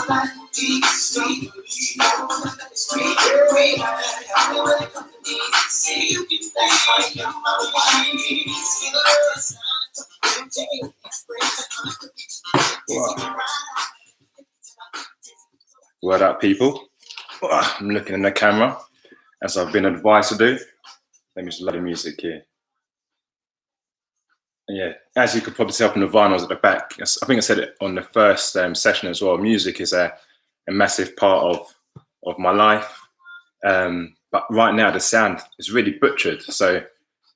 Word up, people. I'm looking in the camera as I've been advised to do. Let me just load the music here. Yeah, as you could probably tell from the vinyls at the back, I think I said it on the first session as well. Music is a massive part of my life, but right now the sound is really butchered. So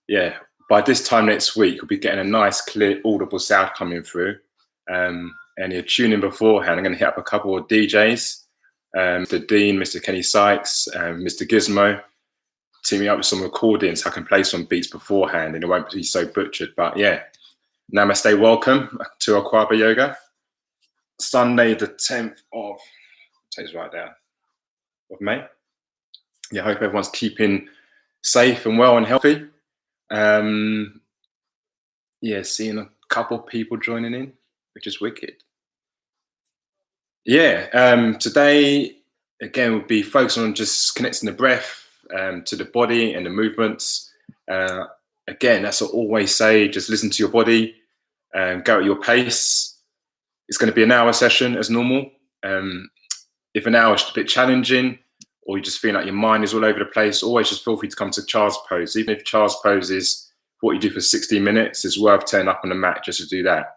yeah, by this time next week, we'll be getting a nice, clear, audible sound coming through. And you're tuning beforehand. I'm going to hit up a couple of DJs, Mr. Dean, Mr. Kenny Sykes, Mr. Gizmo, teaming up with some recordings. I can play some beats beforehand and it won't be so butchered. But yeah, namaste, welcome to Akwaaba Yoga. Sunday, the 10th of, takes right down, of May. Yeah, I hope everyone's keeping safe and well and healthy. Yeah, seeing a couple people joining in, which is wicked. Yeah, today, again, we'll be focusing on just connecting the breath to the body and the movements. Again, that's what I always say, just listen to your body, go at your pace. It's going to be an hour session as normal. If an hour is a bit challenging or you just feel like your mind is all over the place, always just feel free to come to child's pose. Even if child's pose is what you do for 60 minutes, it's worth turning up on the mat just to do that.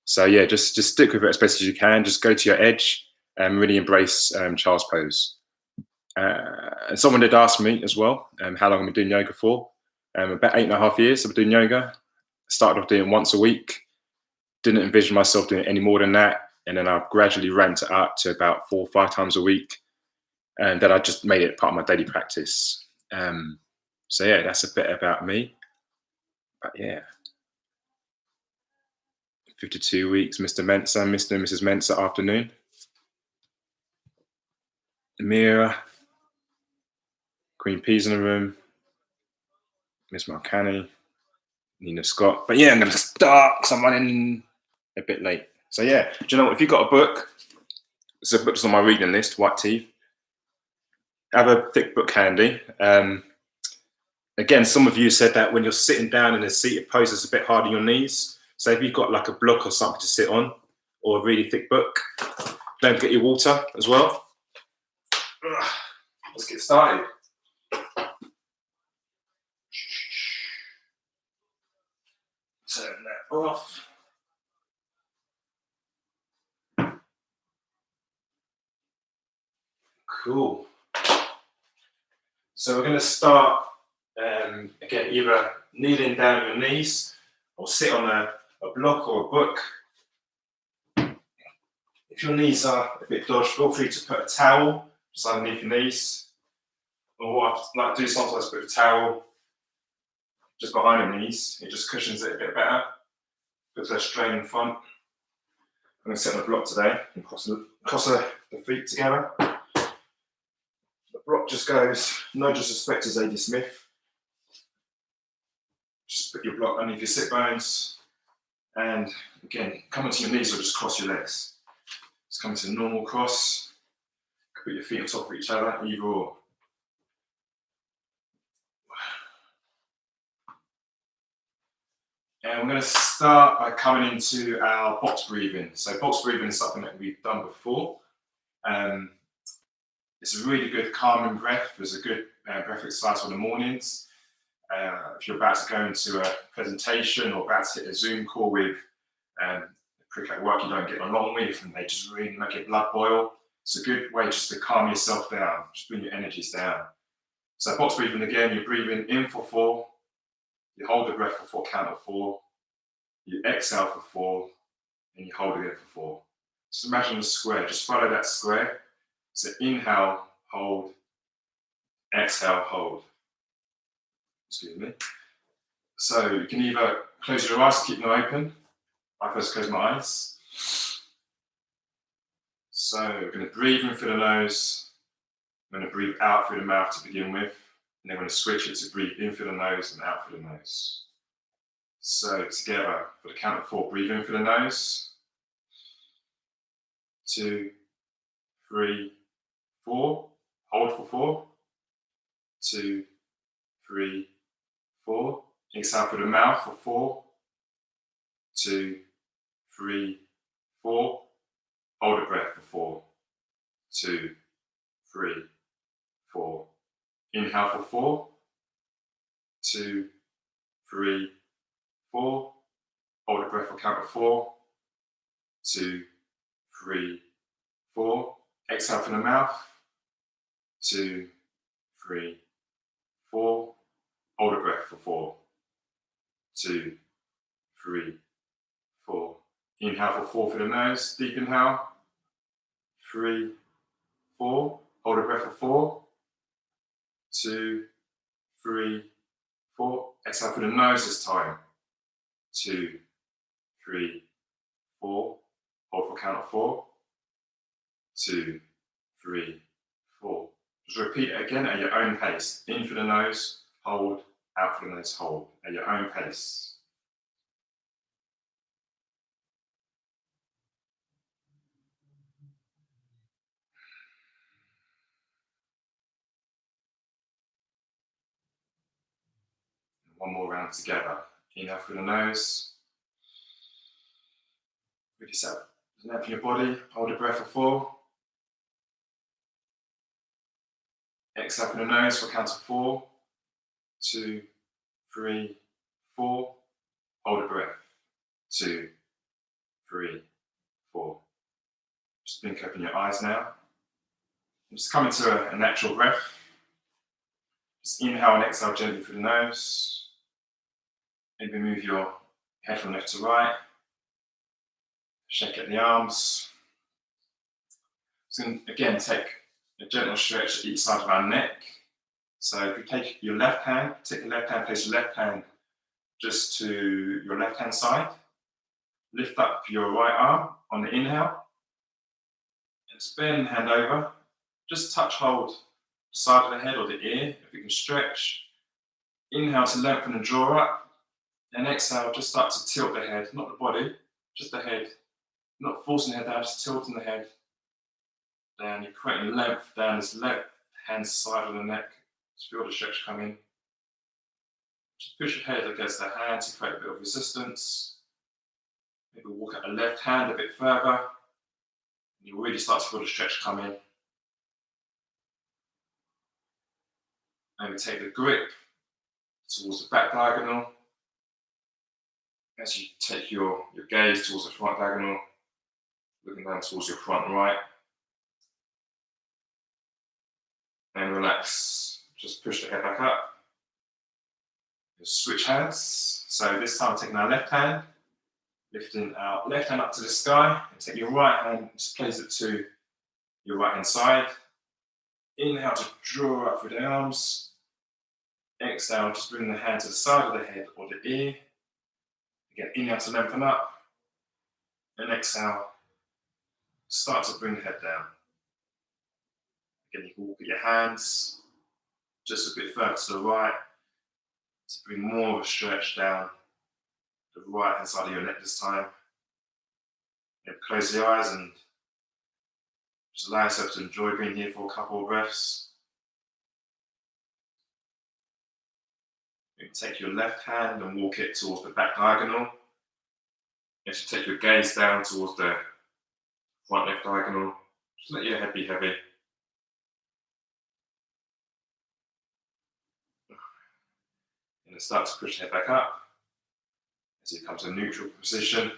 So yeah, just stick with it as best as you can. Just go to your edge and really embrace child's pose. And someone did ask me as well, how long I've been doing yoga for. About 8.5 years I've been doing yoga. Started off doing it once a week. Didn't envision myself doing it any more than that. And then I've gradually ramped it up to about 4 or 5 times a week. And then I just made it part of my daily practice. So yeah, that's a bit about me. But yeah. 52 weeks, Mr. Mensa, Mr. and Mrs. Mensa, afternoon. Amira, Queen P's in the room, Miss Marcani, Nina Scott. But yeah, I'm going to start because I'm running a bit late. So yeah, do you know what? If you've got a book, there's a book that's on my reading list, White Teeth. Have a thick book handy. Again, some of you said that when you're sitting down in a seated pose, it's a bit hard on your knees. So if you've got like a block or something to sit on, or a really thick book, don't forget your water as well. Let's get started. Turn that off. Cool. So we're going to start, again, either kneeling down on your knees or sit on a block or a book. If your knees are a bit dodged, feel free to put a towel just underneath your knees. Or what I like to do sometimes, put a towel just behind the knees. It just cushions it a bit better. Puts less strain in front. I'm going to sit on a block today and cross the feet together. The block just goes, no disrespect to Zadie Smith. Just put your block underneath your sit bones. And again, come onto your knees or just cross your legs. Just come to a normal cross. Put your feet on top of each other, either or. And we're going to start by coming into our box breathing. So box breathing is something that we've done before. It's a really good calming breath. There's a good breath exercise for the mornings. If you're about to go into a presentation or about to hit a Zoom call with a prick at work you don't get along with and they just really make your blood boil, it's a good way just to calm yourself down, just bring your energies down. So box breathing again, you're breathing in for 4, you hold the breath for 4, count of 4, you exhale for 4, and you hold again for 4. Just imagine a square, just follow that square. So inhale, hold, exhale, hold. Excuse me. So you can either close your eyes, keep them open. I first close my eyes. So we're going to breathe in through the nose. I'm going to breathe out through the mouth to begin with. And then we're going to switch it to breathe in through the nose and out through the nose. So together, for the count of 4, breathe in through the nose. 2, 3, 4. Hold for 4. 2, 3, 4. Exhale through the mouth for 4, 2, 3, 4. Hold the breath for 4, 2, 3, 4. Inhale for 4, 2, 3, 4. Hold the breath for count of 4, 2, 3, 4. Exhale from the mouth. 2, 3, 4. Hold the breath for 4, 2, 3, 4. Inhale for 4 through the nose. Deep inhale. 3, 4. Hold the breath for 4, 2, 3, 4. Exhale through the nose this time. 2, 3, 4. Hold for count of 4, 2, 3, 4. Just repeat it again at your own pace. In through the nose, hold. Out through the nose, hold. At your own pace. One more round together. Inhale through the nose. Release out. Lengthen your body. Hold the breath for 4. Exhale through the nose for a count of 4, 2, 3, 4. Hold the breath. 2, 3, 4. Just blink open your eyes now. Just come into a natural breath. Just inhale and exhale gently through the nose. Maybe move your head from left to right. Shake at the arms. So again, take a gentle stretch at each side of our neck. So if you take your left hand, place your left hand just to your left hand side. Lift up your right arm on the inhale. And just bend the hand over. Just touch hold the side of the head or the ear, if you can stretch. Inhale to lengthen and draw up. And exhale, just start to tilt the head, not the body, just the head. Not forcing the head down, just tilting the head down. You're creating length down this left hand side of the neck. Just feel the stretch coming. Just push your head against the hand to create a bit of resistance. Maybe walk out the left hand a bit further. And you'll really start to feel the stretch coming. Maybe take the grip towards the back diagonal. As you take your gaze towards the front diagonal, looking down towards your front right. And relax. Just push the head back up. Just switch hands. So this time taking our left hand, lifting our left hand up to the sky, and take your right hand, just place it to your right hand side. Inhale to draw up through the arms. Exhale, just bring the hand to the side of the head or the ear. Again, inhale to lengthen up. And exhale, start to bring the head down. Again, you can walk with your hands just a bit further to the right to bring more of a stretch down the right hand side of your neck this time. And close the eyes and just allow yourself to enjoy being here for a couple of breaths. You can take your left hand and walk it towards the back diagonal. As you take your gaze down towards the front left diagonal, just let your head be heavy. And then start to push the head back up. As you come to a neutral position,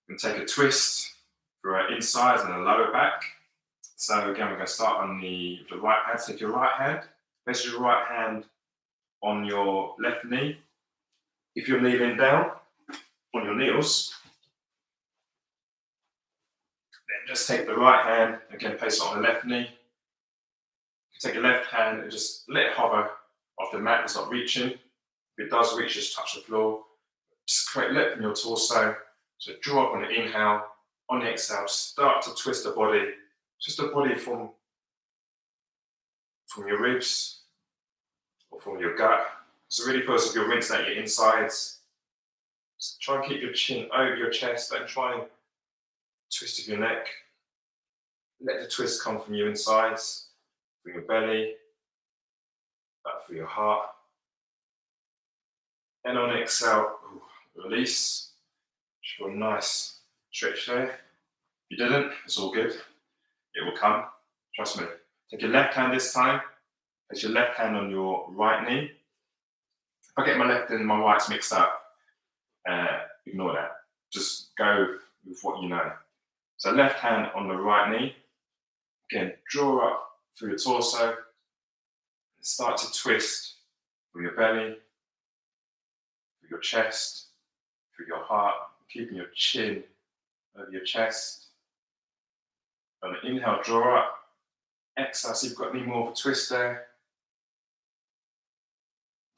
you can take a twist for our insides and the lower back. So again, we're going to start on the right hand. Take your right hand, place your right hand on your left knee. If you're kneeling down on your heels, then just take the right hand, again place it on the left knee. You take your left hand and just let it hover off the mat. It's not reaching. If it does reach, just touch the floor. Just create length in your torso. So draw up on the inhale. On the exhale, start to twist the body. Twist the body from your ribs or from your gut. So really first, if you're rinsing out your insides, so try and keep your chin over your chest. Don't try and twist of your neck. let the twist come from your insides, from your belly, back through your heart. And on exhale, release. Just feel a nice stretch there. If you didn't, it's all good. It will come. Trust me. Take your left hand this time. Place your left hand on your right knee. If I get my left and my right's mixed up, ignore that. Just go with what you know. So left hand on the right knee. Again, draw up through your torso. And start to twist through your belly, through your chest, through your heart, keeping your chin over your chest. On the inhale, draw up. Exhale, so you've got any more of a twist there.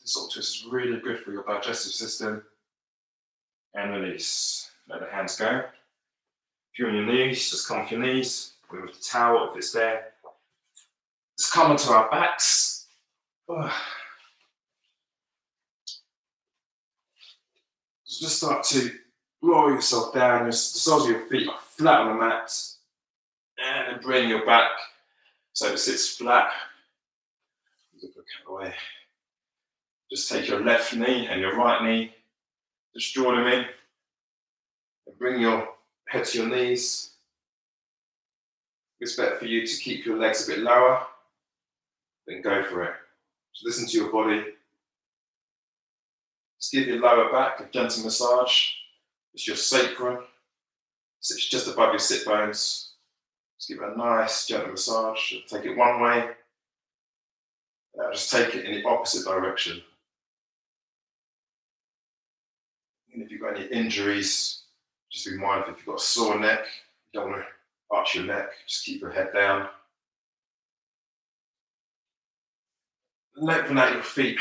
This sort of twist is really good for your digestive system. And release. Let the hands go. If you're on your knees, just come off your knees. With the towel, if it's there. Just come onto our backs. So just start to roll yourself down. The soles of your feet are flat on the mat. And then bring your back so it sits flat. Away. Just take your left knee and your right knee. Just draw them in. And bring your head to your knees. It's better for you to keep your legs a bit lower. Then go for it. Just listen to your body. Just give your lower back a gentle massage. It's your sacrum. Sits just above your sit bones. Just give it a nice gentle massage. Take it one way. Now just take it in the opposite direction. And if you've got any injuries, just be mindful if you've got a sore neck, you don't want to arch your neck, just keep your head down. Lengthen out your feet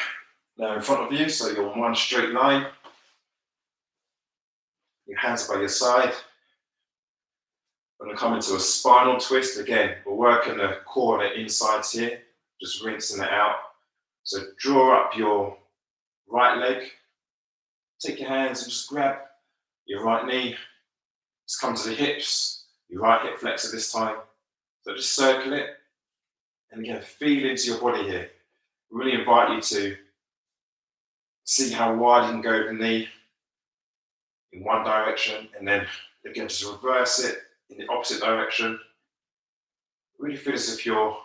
now in front of you so you're in one straight line. Your hands by your side. We're going to come into a spinal twist. Again, we're working the core and the insides here, just rinsing it out. So draw up your right leg. Take your hands and just grab your right knee. Just come to the hips, your right hip flexor this time. So just circle it. And again, feel into your body here. Really invite you to see how wide you can go with the knee in one direction. And then again, just reverse it in the opposite direction. Really feel as if you're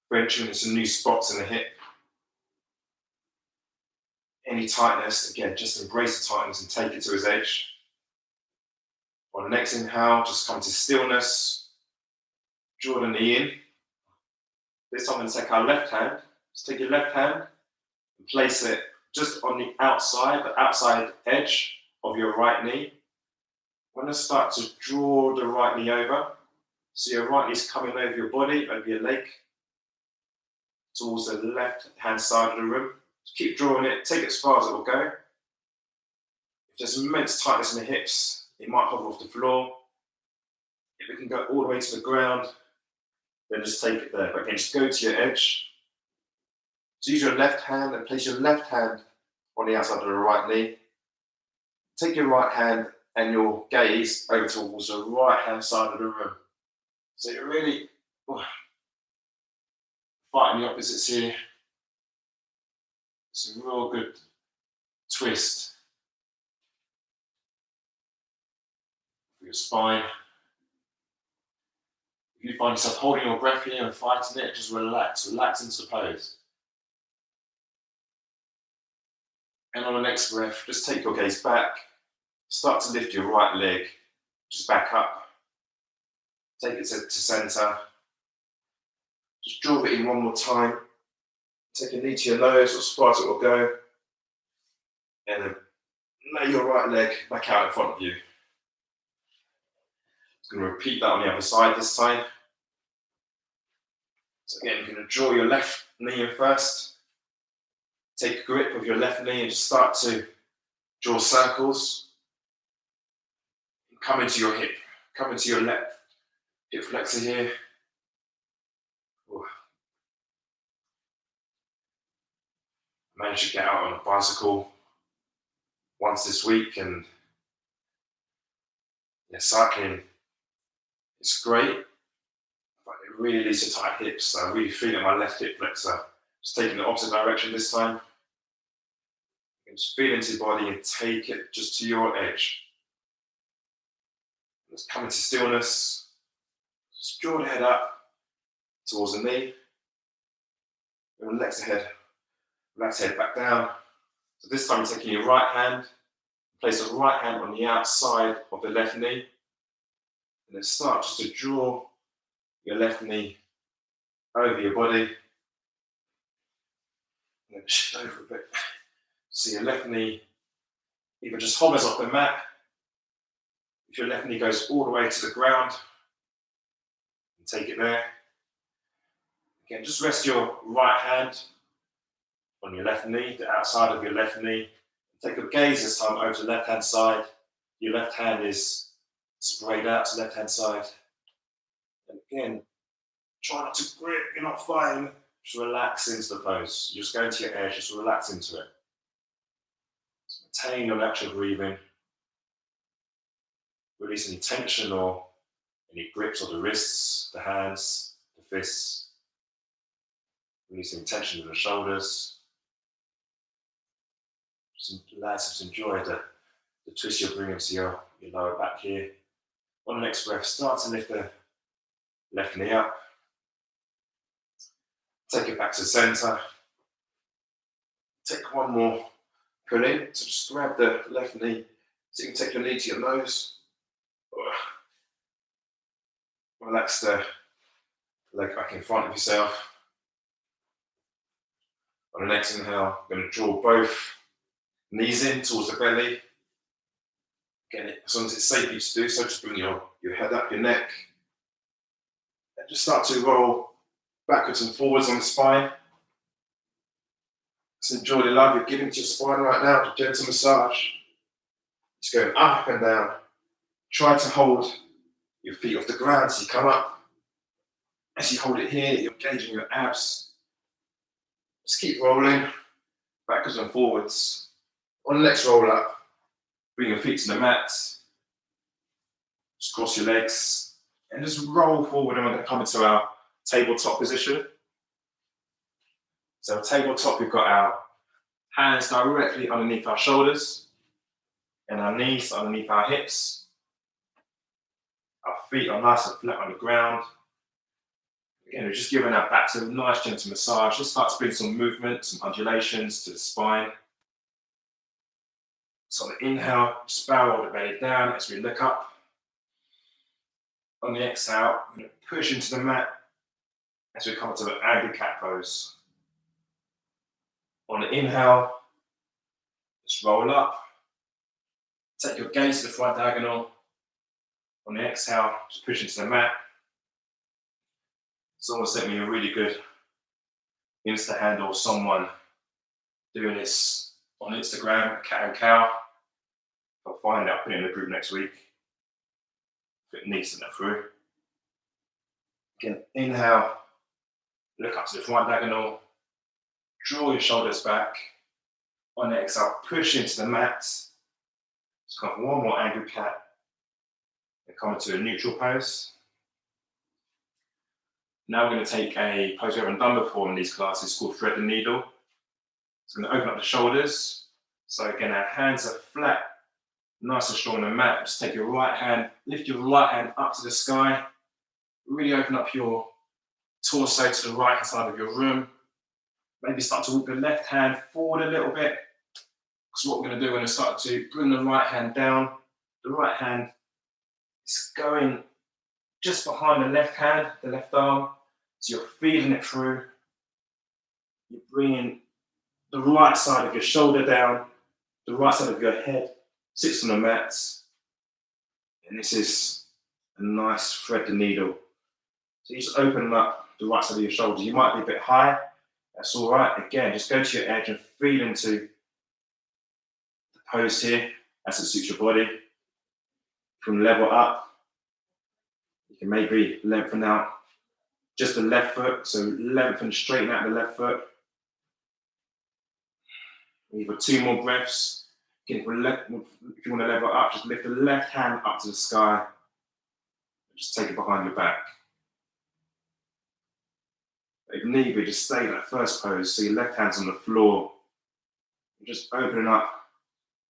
venturing into some new spots in the hip. Any tightness, again, just embrace the tightness and take it to its edge. On the next inhale, just come to stillness. Draw the knee in. This time I'm going to take our left hand. Just take your left hand and place it just on the outside edge of your right knee. We're going to start to draw the right knee over. So your right knee is coming over your body, over your leg, towards the left hand side of the room. Just keep drawing it, take it as far as it will go. If there's immense tightness in the hips, it might hover off the floor. If it can go all the way to the ground, then just take it there. But again, just go to your edge. So use your left hand and place your left hand on the outside of the right knee. Take your right hand and your gaze over towards the right hand side of the room. So you're really fighting the opposites here. It's a real good twist for your spine. If you find yourself holding your breath here and fighting it, just relax into the pose. And on the next breath, just take your gaze back. Start to lift your right leg, just back up. Take it to center. Just draw it in one more time. Take your knee to your nose as far as it will go. And then lay your right leg back out in front of you. I'm going to repeat that on the other side this time. So again, you're going to draw your left knee in first. Take a grip of your left knee and just start to draw circles. Come into your hip. Come into your left hip flexor here. Ooh. I managed to get out on a bicycle once this week, and cycling is great. But It really leads to tight hips. So I'm really feeling my left hip flexor. Just taking the opposite direction this time. And just feel into your body and take it just to your edge. Just come into stillness. Just draw the head up towards the knee. And relax the head. Relax the head back down. So this time you're taking your right hand. Place the right hand on the outside of the left knee. And then start just to draw your left knee over your body. And then shift over a bit. So your left knee either just hovers off the mat. If your left knee goes all the way to the ground, and take it there. Again, just rest your right hand on your left knee, the outside of your left knee. Take your gaze this time over to the left hand side. Your left hand is sprayed out to the left hand side. And again, try not to grip, you're not fighting. Just relax into the pose. You're just going to your edge, just relax into it. Just maintain your natural breathing. Release any tension or any grips of the wrists, the hands, the fists. Release any tension in the shoulders. Just enjoy the twist you're bringing to your lower back here. On the next breath, start to lift the left knee up. Take it back to the center. Take one more pull in. So just grab the left knee. So you can take your knee to your nose. Relax the leg back in front of yourself. On the next inhale, I'm going to draw both knees in towards the belly. Again, as long as it's safe for you to do so, just bring your head up, your neck. And just start to roll backwards and forwards on the spine. Just enjoy the love you're giving to your spine right now, the gentle massage. Just going up and down. Try to hold your feet off the ground as you come up. As you hold it here, you're engaging your abs. Just keep rolling backwards and forwards. On the next roll up, bring your feet to the mat. Just cross your legs and just roll forward. And we're going to come into our tabletop position. So tabletop, we've got our hands directly underneath our shoulders and our knees underneath our hips. Our feet are nice and flat on the ground. Again, we're just giving our back a nice gentle massage. Just start to bring some movement, some undulations to the spine. So on the inhale, just bow the belly down as we look up. On the exhale, we're going to push into the mat as we come to an angry cat pose. On the inhale, just roll up. Take your gaze to the front diagonal. On the exhale, just push into the mat. Someone sent me a really good Insta handle of someone doing this on Instagram, cat and cow. I'll find out, put it in the group next week. If it needs to get through. Again, inhale, look up to the front diagonal, draw your shoulders back. On the exhale, push into the mat. Just come for one more angry cat. And come into a neutral pose. Now we're going to take a pose we haven't done before in these classes called thread the needle. So I'm going to open up the shoulders. So again, our hands are flat, nice and strong on the mat. Just take your right hand, lift your right hand up to the sky. Really open up your torso to the right hand side of your room. Maybe start to walk the left hand forward a little bit. Because what we're going to do, we're going to start to bring the right hand down. The right hand is going just behind the left hand, the left arm. So you're feeding it through. You're bringing the right side of your shoulder down. The right side of your head sits on the mat. And this is a nice thread the needle. So you just open up the right side of your shoulders. You might be a bit high. That's all right. Again, just go to your edge and feel into the pose here as it suits your body. From level up, you can maybe lengthen out just the left foot. So lengthen, straighten out the left foot. Either two more breaths. Again, if you want to level up, just lift the left hand up to the sky. Just take it behind your back. If need be, just stay in that first pose. So your left hand's on the floor. You're just opening up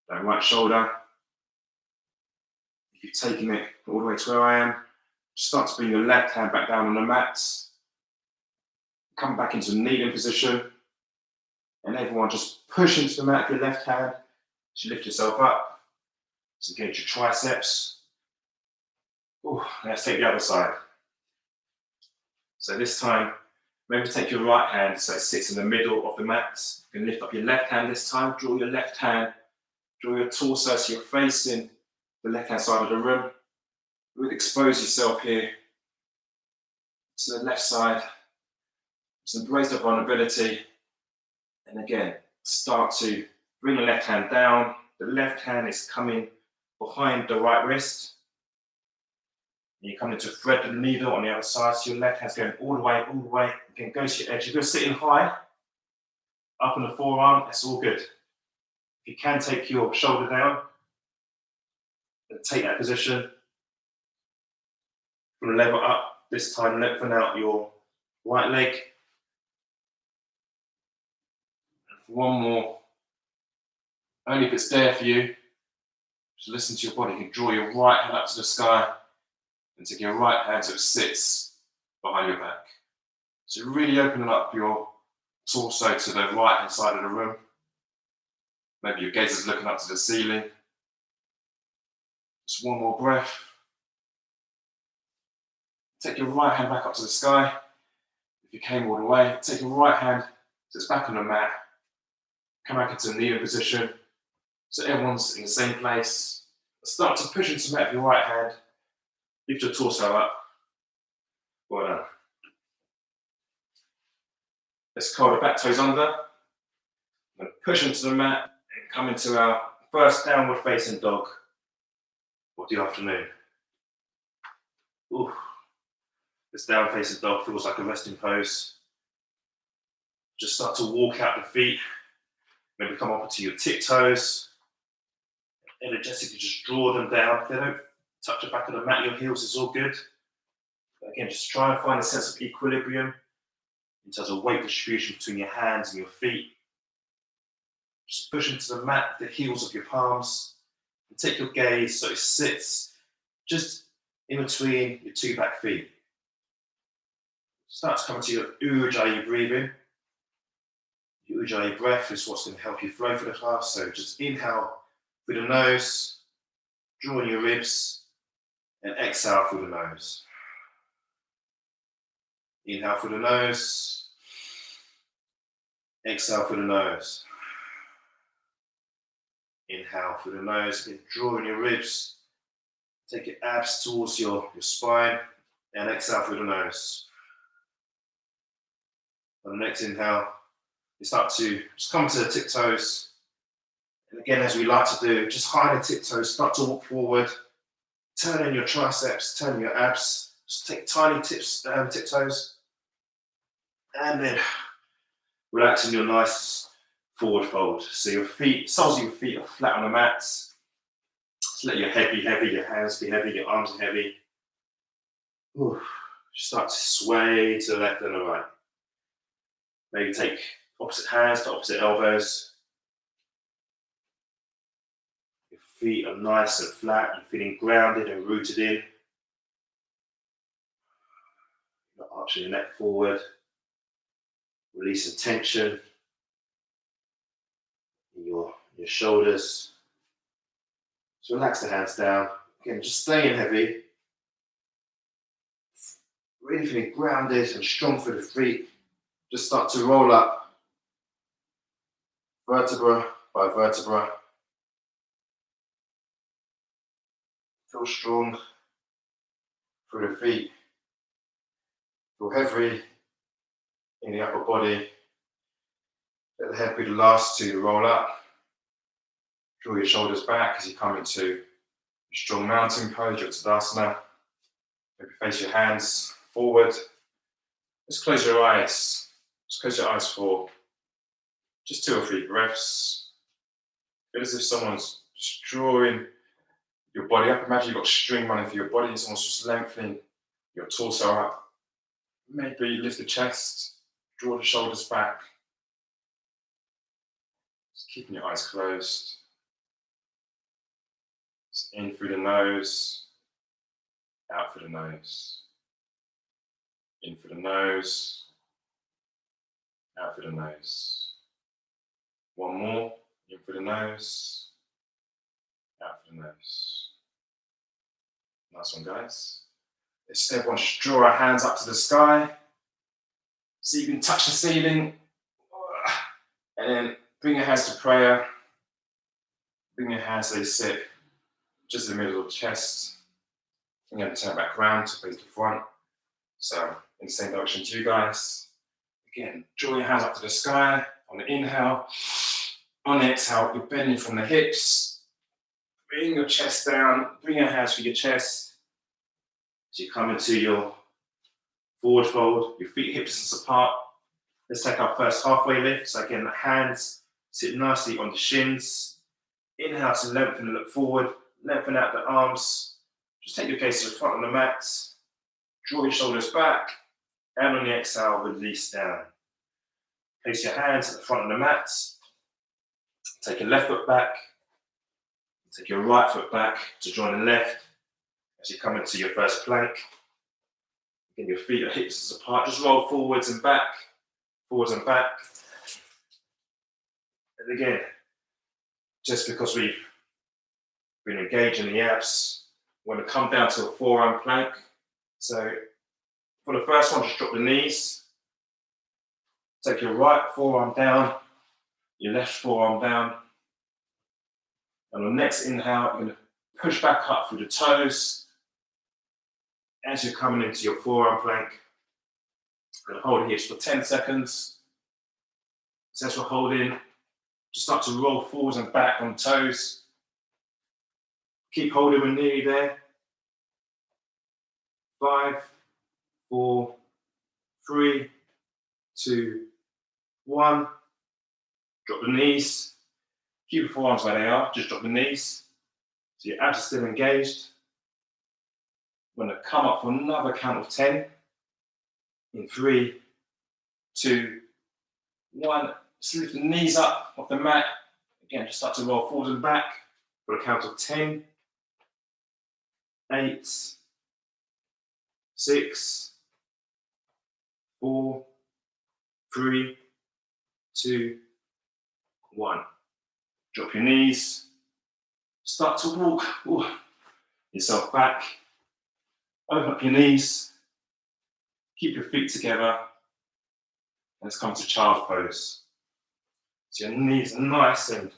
that right shoulder. If you're taking it all the way to where I am, start to bring your left hand back down on the mat. Come back into kneeling position. And everyone just push into the mat with your left hand. So lift yourself up. So engage your triceps. Ooh, let's take the other side. So this time, maybe take your right hand so it sits in the middle of the mat. You can lift up your left hand this time. Draw your left hand. Draw your torso so you're facing the left-hand side of the room. Really expose yourself here to the left side. Just embrace the vulnerability. And again, start to bring the left hand down. The left hand is coming behind the right wrist. And you're coming to thread the needle on the other side. So your left hand's going all the way. Again, go to your edge. If you're sitting high, up on the forearm, that's all good. If you can take your shoulder down, and take that position. From the level up, this time lengthen out your right leg. And for one more, only if it's there for you, just listen to your body. You can draw your right hand up to the sky and take your right hand so it sits behind your back. So really opening up your torso to the right hand side of the room. Maybe your gaze is looking up to the ceiling. Just one more breath. Take your right hand back up to the sky. If you came all the way, take your right hand so it's back on the mat. Come back into a kneeling position. So everyone's in the same place. Start to push into the mat with your right hand. Lift your torso up. Well done. Let's curl the back toes under. And push into the mat and come into our first downward facing dog of the afternoon. Ooh. This down facing dog feels like a resting pose. Just start to walk out the feet. Maybe come up onto your tiptoes. Energetically just draw them down. If they don't touch the back of the mat, your heels is all good. But again, just try and find a sense of equilibrium in terms of weight distribution between your hands and your feet. Just push into the mat, the heels of your palms. And take your gaze so it sits just in between your two back feet. Start to come to your Ujjayi breathing. Your Ujjayi breath is what's going to help you flow through the class. So just inhale through the nose, draw in your ribs, and exhale through the nose. Inhale through the nose, exhale through the nose. Inhale through the nose, again, draw in your ribs, take your abs towards your spine, and exhale through the nose. On the next inhale, you start to just come to the tiptoes. And again, as we like to do, just hide the tiptoes, start to walk forward, turn in your triceps, turn in your abs, just take tiny tiptoes. And then relax in your nice forward fold. So your feet, soles of your feet are flat on the mat. Just let your head be heavy, your hands be heavy, your arms are heavy. Ooh. Just start to sway to the left and the right. Maybe take opposite hands to opposite elbows. Your feet are nice and flat. You're feeling grounded and rooted in. You're arching your neck forward. Releasing tension in your shoulders. So relax the hands down. Again, just staying heavy. Really feeling grounded and strong through the feet. Just start to roll up, vertebra by vertebra. Feel strong through the feet. Feel heavy in the upper body. Let the head be the last to roll up. Draw your shoulders back as you come into your strong mountain pose, your Tadasana. Maybe face your hands forward. Just close your eyes. Just close your eyes for just 2 or 3 breaths. Feel as if someone's just drawing your body up. Imagine you've got string running through your body. Someone's just lengthening your torso up. Maybe lift the chest. Draw the shoulders back. Just keeping your eyes closed. Just in through the nose, out through the nose. In through the nose, out through the nose. One more. In through the nose, out through the nose. Nice one, guys. Let's everyone just draw our hands up to the sky. So you can touch the ceiling. And then bring your hands to prayer. Bring your hands so they sit just in the middle of the chest. And then turn back around to face the front. So in the same direction to you guys. Again, draw your hands up to the sky on the inhale. On the exhale, you're bending from the hips. Bring your chest down. Bring your hands to your chest. So you come into your forward fold, your feet hip distance apart. Let's take our first halfway lift. So again, the hands sit nicely on the shins. Inhale to lengthen and look forward. Lengthen out the arms. Just take your gaze to the front of the mat. Draw your shoulders back. And on the exhale, release down. Place your hands at the front of the mat. Take your left foot back. Take your right foot back to join the left as you come into your first plank. Again, your feet are hip distance apart. Just roll forwards and back. Forwards and back. And again, just because we've been engaging the abs, we're going to come down to a forearm plank. So for the first one, just drop the knees. Take your right forearm down, your left forearm down. And on the next inhale, you're going to push back up through the toes as you're coming into your forearm plank. You're going to hold it here for 10 seconds. So as we're holding, just start to roll forwards and back on the toes. Keep holding, we're nearly there. 5, 4, 3, 2, 1. Drop the knees. Keep your forearms where they are, just drop the knees. So your abs are still engaged. I'm going to come up for another count of 10. In 3, 2, 1. Just lift the knees up off the mat. Again, just start to roll forward and back for a count of 10. 8, 6, 4, 3, 2, 1. Drop your knees. Start to walk yourself back. Open up your knees. Keep your feet together. Let's come to child's pose. So your knees are nice and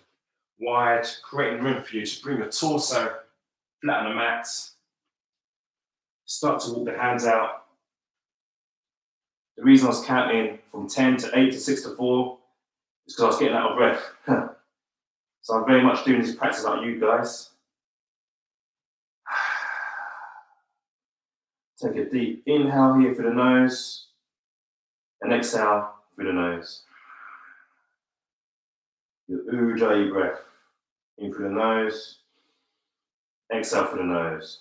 wide, creating room for you to bring your torso flat on the mat. Start to walk the hands out. The reason I was counting from 10 to 8 to 6 to 4 is because I was getting out of breath. So I'm very much doing this practice like you guys. Take a deep inhale here through the nose and exhale through the nose. Your Ujjayi breath. In through the nose, exhale through the nose.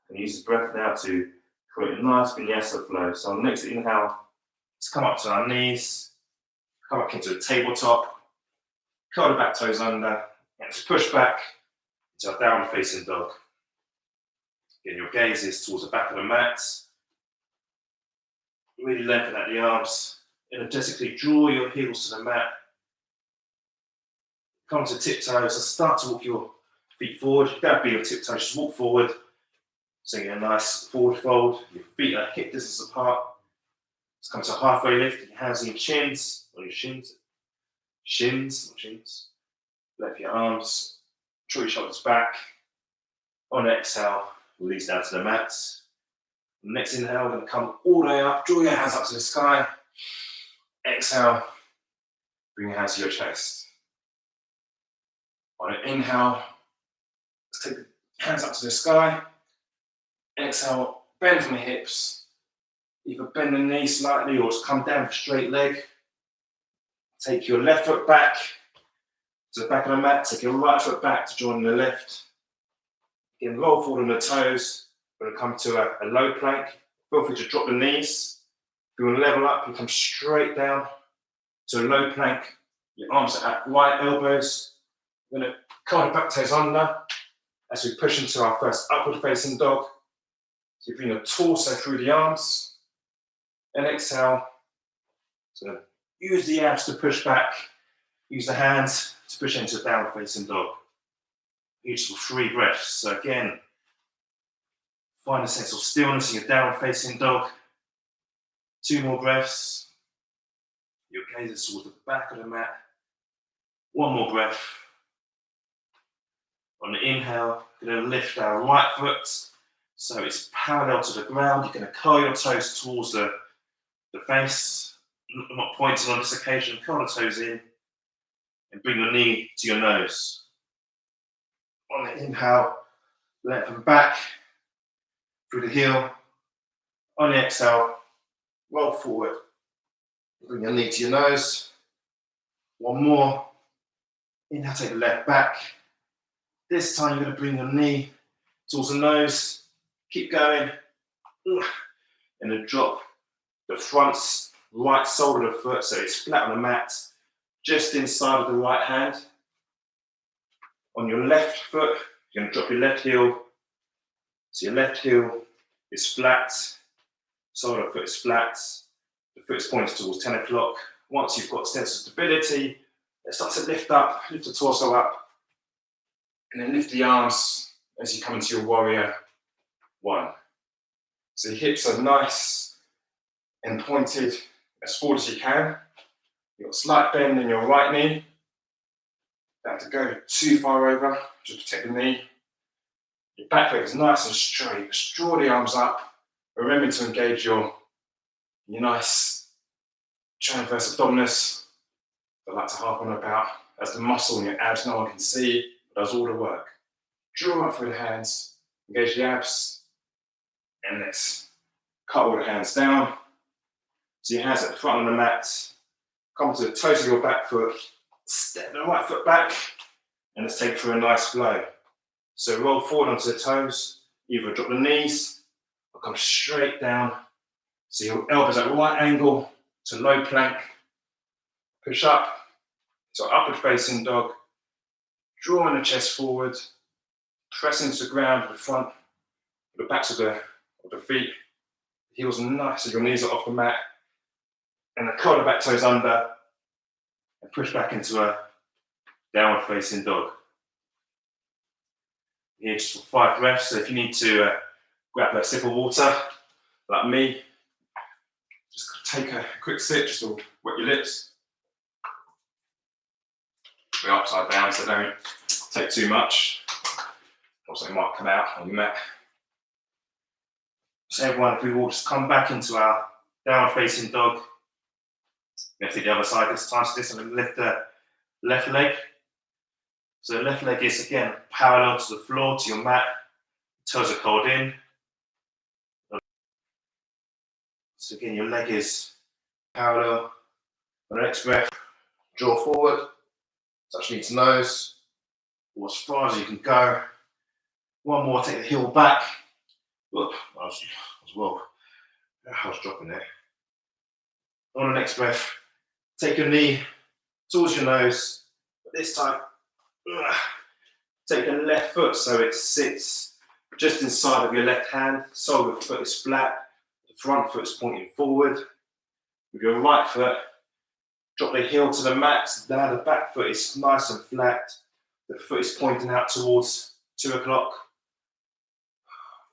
And use this breath now to create a nice Vinyasa flow. So on the next inhale, let's come up to our knees, come back into a tabletop, curl the back toes under, and let's push back into our downward facing dog. Again, your gaze is towards the back of the mat. Really lengthen out the arms. Energetically draw your heels to the mat. Come to tiptoes and start to walk your feet forward. You don't be on tiptoes, just walk forward. So you get a nice forward fold. Your feet are hip distance apart. Let's come to a halfway lift. Your hands on your chins, or your shins. Shins, not chins. Lift your arms. Draw your shoulders back. On exhale, release down to the mat. Next inhale, we're going to come all the way up. Draw your hands up to the sky. Exhale, bring your hands to your chest. On an inhale, let's take the hands up to the sky. Exhale, bend from the hips. Either bend the knee slightly or just come down with a straight leg. Take your left foot back to the back of the mat. Take your right foot back to join the left. Again, roll forward on the toes. We're going to come to a low plank. Feel free to drop the knees. You want to level up and come straight down to a low plank. Your arms are at right elbows. We're going to curl the back toes under as we push into our first upward facing dog. So you bring your torso through the arms and exhale. So use the abs to push back. Use the hands to push into a downward facing dog. Each for 3 breaths. So again, find a sense of stillness in your downward facing dog. 2 more breaths. Your gaze is towards the back of the mat. 1 more breath. On the inhale, you're going to lift our right foot so it's parallel to the ground. You're going to curl your toes towards the face. I'm not pointing on this occasion. Curl the toes in and bring your knee to your nose. On the inhale, lengthen back through the heel. On the exhale, roll forward. Bring your knee to your nose. 1 more. Inhale, take the left back. This time you're going to bring your knee towards the nose. Keep going. And then drop the front right sole of the foot so it's flat on the mat, just inside of the right hand. On your left foot, you're going to drop your left heel. So your left heel is flat. Sole of the foot is flat. The foot is pointed towards 10 o'clock. Once you've got a sense of stability, let's start to lift up, lift the torso up. And then lift the arms as you come into your warrior 1. So your hips are nice and pointed as forward as you can. You've got a slight bend in your right knee. Don't have to go too far over, just protect the knee. Your back leg is nice and straight. Just draw the arms up. Remember to engage your nice transverse abdominis. I like to harp on about as the muscle in your abs no one can see. Does all the work. Draw up through the hands, engage the abs, and let's cut all the hands down. So your hands at the front of the mat, come to the toes of your back foot, step the right foot back, and let's take through a nice flow. So roll forward onto the toes, either drop the knees or come straight down. So your elbows at right angle to low plank. Push up to upward facing dog. Drawing the chest forward, press into the ground with the front, the backs of the feet, the heels are nice so your knees are off the mat, and then curl the back toes under and push back into a downward facing dog. Here just for 5 breaths, so if you need to grab a sip of water, like me, just take a quick sip just to wet your lips. We're upside down, so don't take too much. Also, it might come out on your mat. So everyone, if we will just come back into our downward facing dog. We have to the other side this time. So this one, lift the left leg. So the left leg is again parallel to the floor, to your mat. Toes are curled in. So again, your leg is parallel. On the next breath, draw forward. Touch knee to nose, or as far as you can go. 1 more, take the heel back. Look, I was dropping there. On the next breath, take your knee towards your nose, but this time, take the left foot so it sits just inside of your left hand. Sole of the foot is flat, the front foot is pointing forward. With your right foot, drop the heel to the mat. Now the back foot is nice and flat. The foot is pointing out towards 2 o'clock.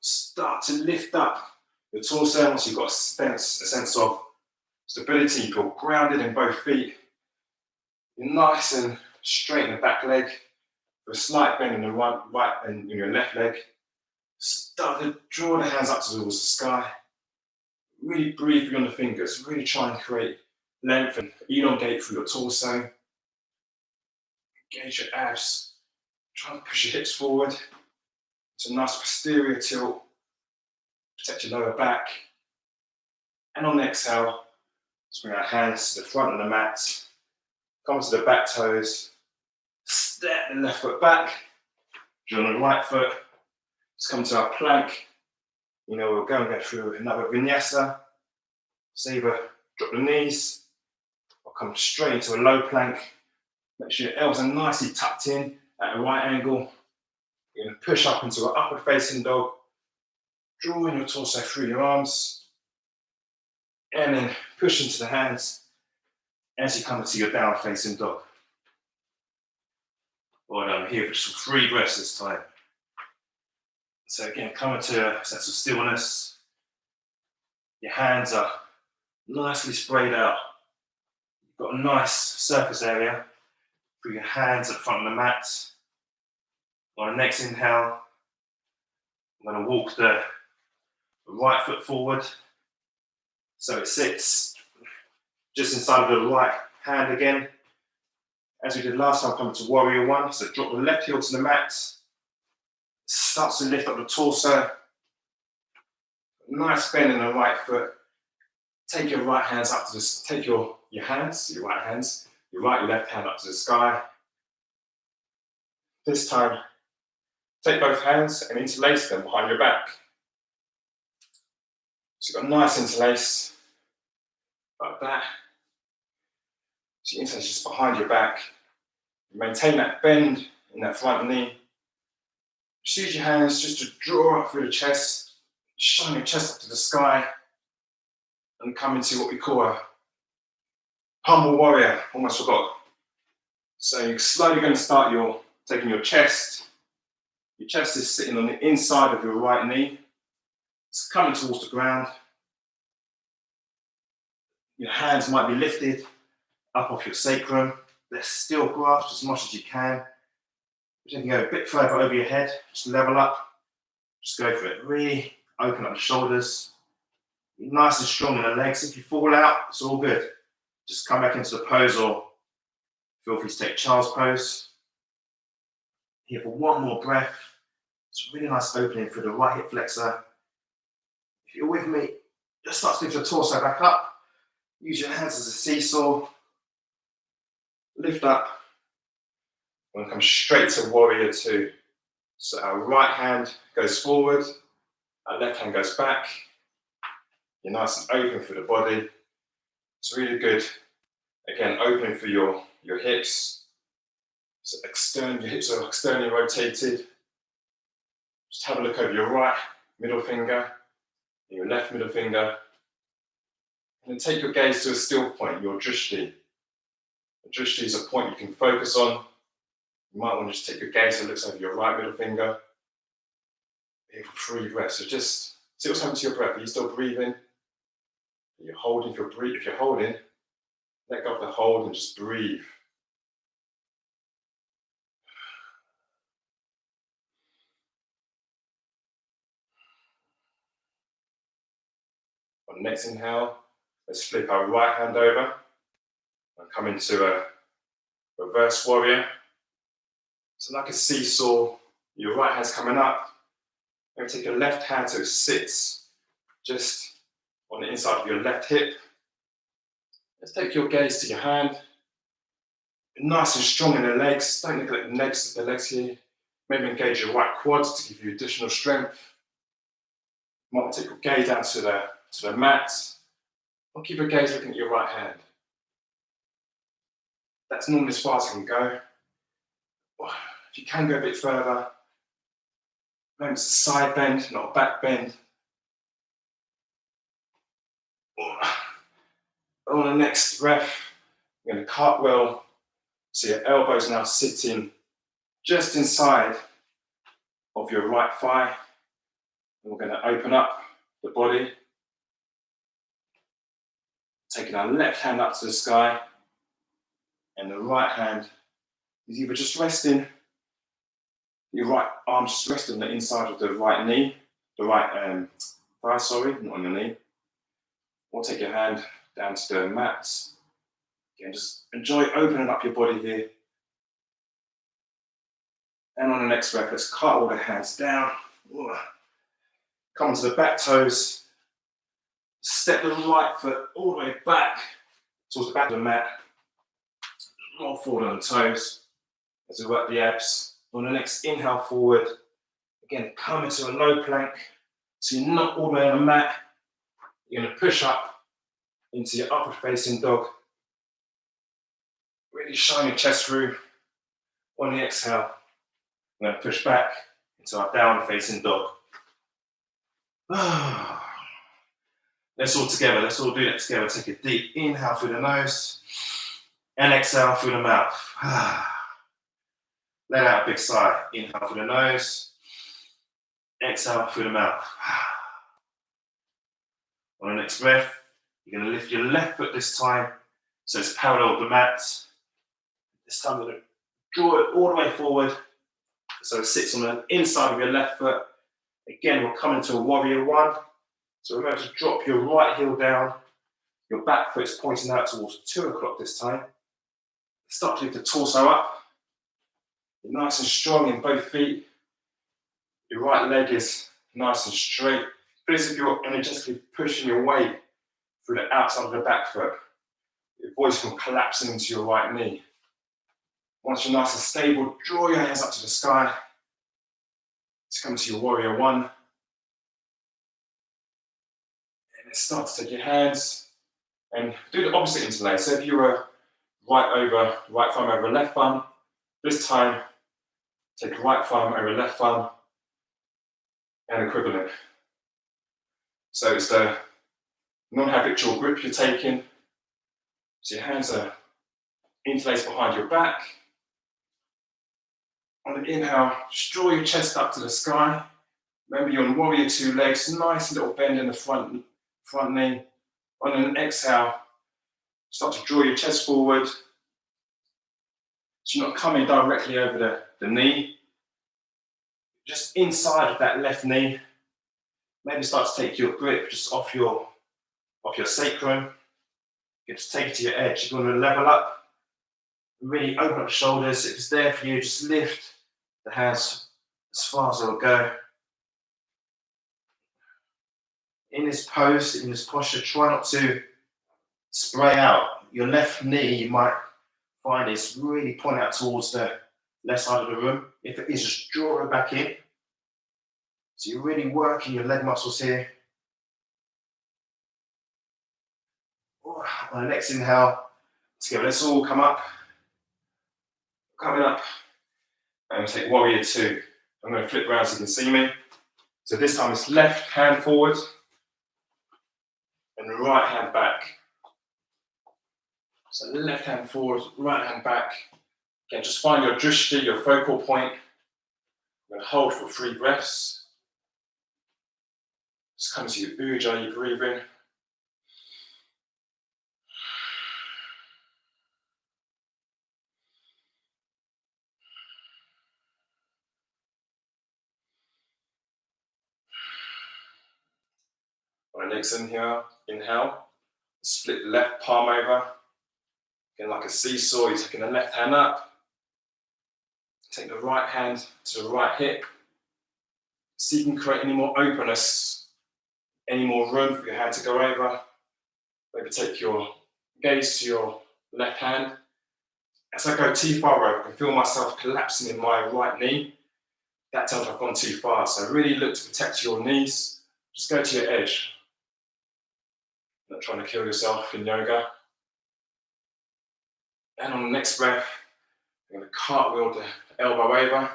Start to lift up your torso once you've got a sense of stability. You feel grounded in both feet. You're nice and straight in the back leg. With a slight bend in the right and in your left leg. Start to draw the hands up towards the sky. Really breathe beyond the fingers. Really try and create length and elongate through your torso. Engage your abs. Try and push your hips forward. It's a nice posterior tilt. Protect your lower back. And on the exhale, let's bring our hands to the front of the mat. Come to the back toes. Step the left foot back. Draw the right foot. Let's come to our plank. We'll go through another vinyasa. So either drop the knees or come straight into a low plank. Make sure your elbows are nicely tucked in at a right angle. You're going to push up into an upward facing dog, drawing your torso through your arms, and then push into the hands as you come into your downward facing dog. Well done. Here for just 3 breaths this time. So again, come into a sense of stillness. Your hands are nicely sprayed out. You've got a nice surface area for your hands at the front of the mat. On the next inhale, I'm going to walk the right foot forward so it sits just inside of the right hand again. As we did last time, come to warrior 1. So drop the left heel to the mat. Starts to lift up the torso. Nice bend in the right foot. Take your right hands up to the, take your hands, your right hands, your right, your left hand up to the sky. This time, take both hands and interlace them behind your back. So you've got a nice interlace, like that. So you interlace just behind your back. You maintain that bend in that front knee. Just use your hands just to draw up through the chest, shine your chest up to the sky, and come into what we call a humble warrior. Almost forgot. So you're slowly going to start taking your chest. Your chest is sitting on the inside of your right knee. It's coming towards the ground. Your hands might be lifted up off your sacrum. They're still grasped as much as you can. You can go a bit further over your head. Just level up. Just go for it. Really open up the shoulders. Be nice and strong in the legs. If you fall out, it's all good. Just come back into the pose, or feel free to take child's pose. Here for 1 more breath. It's a really nice opening through the right hip flexor. If you're with me, just start to lift the torso back up. Use your hands as a seesaw. Lift up. We're going to come straight to warrior 2. So our right hand goes forward, our left hand goes back. You're nice and open through the body. It's really good. Again, opening for your hips. So your hips are externally rotated. Just have a look over your right middle finger and your left middle finger. And then take your gaze to a still point, your drishti. The drishti is a point you can focus on. You might want to just take your gaze and look over your right middle finger. Here for 3 breaths. So just see what's happening to your breath. Are you still breathing? Are you holding? If you're holding, let go of the hold and just breathe. On the next inhale, let's flip our right hand over and come into a reverse warrior. So like a seesaw, your right hand's coming up. Maybe take your left hand so it sits just on the inside of your left hip. Let's take your gaze to your hand. Be nice and strong in the legs. Don't neglect the legs here. Maybe engage your right quads to give you additional strength. You might take your gaze down to the mat. Or keep your gaze looking at your right hand. That's normally as far as I can go. If you can go a bit further, maybe it's a side bend, not a back bend. On the next breath, you're going to cartwheel. So your elbows now sitting just inside of your right thigh. And we're going to open up the body. Taking our left hand up to the sky. And the right hand is either just resting, your right arm just resting on the inside of the right knee, the right thigh, sorry, not on the knee. Or take your hand down to the mat. Again, just enjoy opening up your body here. And on the next breath, let's cartwheel the hands down. Come to the back toes. Step the right foot all the way back towards the back of the mat. Roll forward on the toes as we work the abs. On the next inhale forward, again, come into a low plank. So you're not all the way on the mat. You're going to push up into your upward facing dog. Really shine your chest through. On the exhale, I'm going to push back into our down facing dog. Let's all together, let's all do that together. Take a deep inhale through the nose and exhale through the mouth. Let out a big sigh. Inhale through the nose, exhale through the mouth. On the next breath, you're going to lift your left foot this time so it's parallel with the mat. This time you're going to draw it all the way forward so it sits on the inside of your left foot. Again, we'll come into a warrior one. So remember to drop your right heel down. Your back foot is pointing out towards 2 o'clock this time. Start to lift the torso up. You're nice and strong in both feet. Your right leg is nice and straight. Feel as if you're energetically pushing your weight through the outside of the back foot. Your voice from collapsing into your right knee. Once you're nice and stable, draw your hands up to the sky. Let's come to your warrior one. And then start to take your hands and do the opposite interlay. So if you were right thumb over left thumb, this time take right thumb over left thumb and equivalent. So it's the non-habitual grip you're taking. So your hands are interlaced behind your back. On the inhale, just draw your chest up to the sky. Remember you're on warrior 2 legs, nice little bend in the front knee. On an exhale, start to draw your chest forward. So you're not coming directly over the knee. Just inside of that left knee. Maybe start to take your grip just off your sacrum. You just take it to your edge. You're going to level up. Really open up the shoulders. If it's there for you, just lift the hands as far as they'll go. In this pose, in this posture, try not to spray out. Your left knee, you might find it's really pointing out towards the left side of the room. If it is, just draw it back in. So you're really working your leg muscles here. On the next inhale, together, let's all come up. Coming up. And we take warrior 2. I'm going to flip around so you can see me. So this time it's left hand forward and right hand back. So left hand forward, right hand back. Again, just find your drishti, your focal point. I'm going to hold for 3 breaths. Just come to your ujjayi breathing. On the next inhale, split the left palm over. Again, like a seesaw, you're taking the left hand up. Take the right hand to the right hip. See if you can create any more openness, any more room for your hand to go over. Maybe take your gaze to your left hand. As I go too far over, I can feel myself collapsing in my right knee. That tells me I've gone too far. So really look to protect your knees. Just go to your edge. Not trying to kill yourself in yoga. And on the next breath, I'm going to cartwheel the elbow over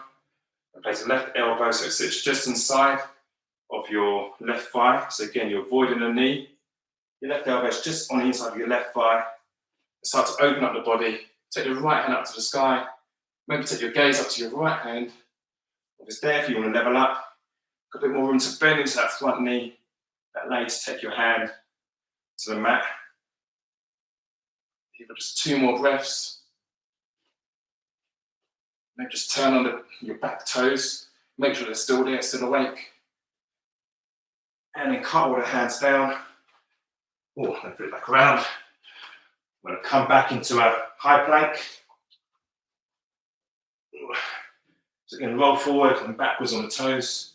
and place the left elbow so it sits just inside of your left thigh. So again, you're avoiding the knee. Your left elbow is just on the inside of your left thigh. Start to open up the body. Take the right hand up to the sky. Maybe take your gaze up to your right hand. If it's there, if you want to level up, got a bit more room to bend into that front knee. That allows you to take your hand to the mat. Give it just 2 more breaths. Maybe just turn on your back toes. Make sure they're still there, still awake. And then cartwheel the hands down. Oh, and flip back around. I'm going to come back into a high plank. So again, roll forward and backwards on the toes.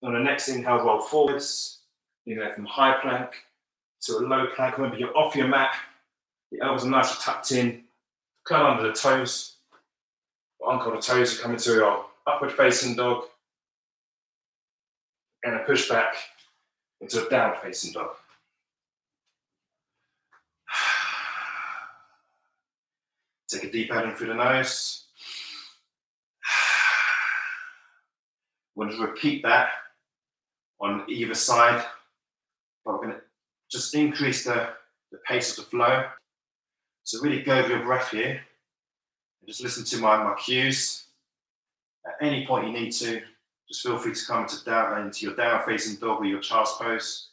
On the next inhale, roll forwards. You go from high plank to a low plank. Remember, you're off your mat. The elbows are nicely tucked in. Curl under the toes. Uncurl the toes. You come into your upward facing dog. And a push back into a downward facing dog. Take a deep breath in through the nose. We're going to repeat that on either side, but we're going to just increase the pace of the flow. So really go with your breath here, and just listen to my cues. At any point you need to, just feel free to come into your down facing dog or your child's pose.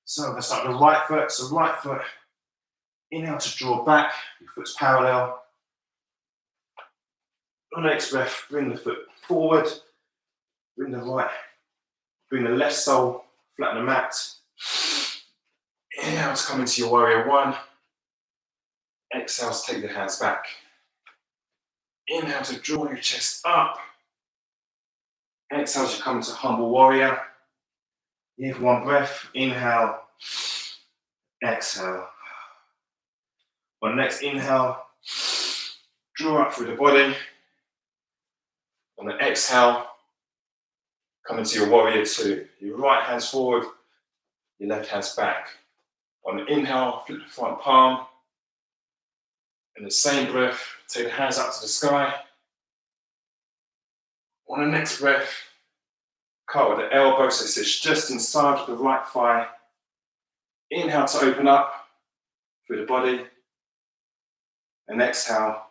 So I'm going to start with the right foot. So right foot, inhale to draw back, your foot's parallel. On the next breath, bring the foot forward, bring the left sole flat on the mat. Inhale to come into your warrior one. Exhale to take the hands back. Inhale to draw your chest up. Exhale to come into humble warrior. Give one breath. Inhale. Exhale. On the next inhale, draw up through the body. On the exhale, come into your warrior two. Your right hand's forward, your left hand's back. On the inhale, flip the front palm. In the same breath, take the hands up to the sky. On the next breath, cut with the elbow so it sits just inside of the right thigh. Inhale to open up through the body. And exhale,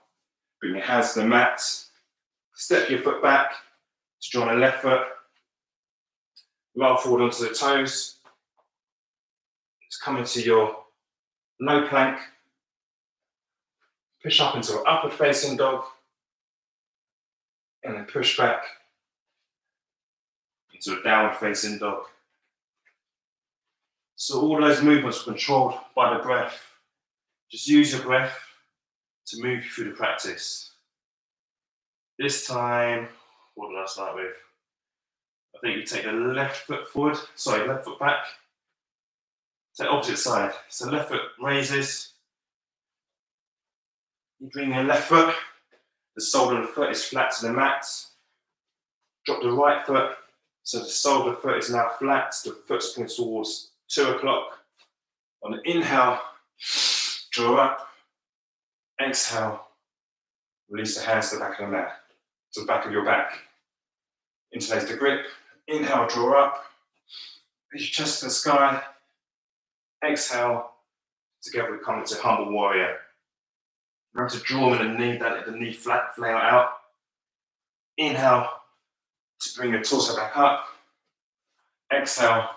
bring your hands to the mat. Step your foot back to join the left foot. Roll forward onto the toes. Just come into your low plank. Push up into an upward facing dog. And then push back into a downward facing dog. So all those movements are controlled by the breath. Just use your breath to move you through the practice. This time, what did I start with? I think you take the left foot forward, left foot back. Take opposite side. So left foot raises. You bring your left foot, the sole of the foot is flat to the mat. Drop the right foot, so the sole of the foot is now flat, the foot's pointing towards 2 o'clock. On the inhale, draw up. Exhale, release the hands to the back of the mat, to the back of your back. Interlace the grip. Inhale, draw up. Raise your chest to the sky. Exhale, together we come into humble warrior. Remember to draw in the knee, let the knee flat, flail out. Inhale to bring your torso back up. Exhale,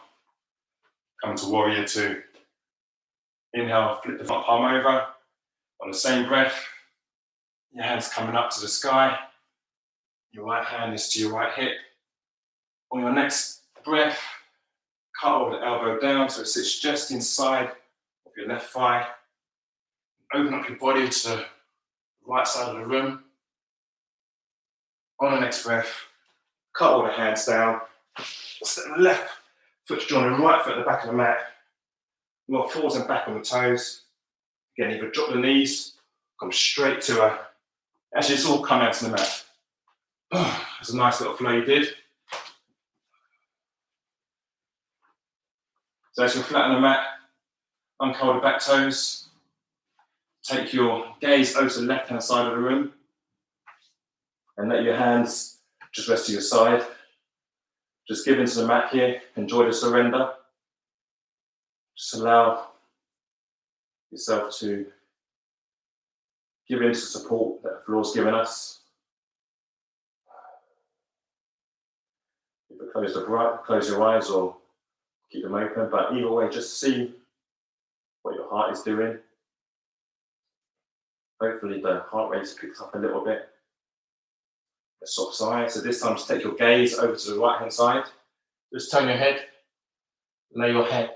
come to warrior two. Inhale, flip the front palm over. On the same breath, your hands coming up to the sky. Your right hand is to your right hip. On your next breath, cut over the elbow down so it sits just inside of your left thigh. Open up your body to the right side of the room. On the next breath, cut all the hands down. Step the left foot to join the right foot at the back of the mat. Roll forwards and back on the toes. Again, either drop the knees, come straight to a... Actually, it's all come out to the mat. It's a nice little flow you did. So as you're flat on the mat, uncurl the back toes. Take your gaze over to the left-hand side of the room and let your hands just rest to your side. Just give into the mat here. Enjoy the surrender. Just allow yourself to give into support that the floor's given us. Either close your eyes or keep them open, but either way, just see what your heart is doing. Hopefully the heart rate picks up a little bit. A soft sigh. So this time just take your gaze over to the right hand side. Just turn your head. Lay your head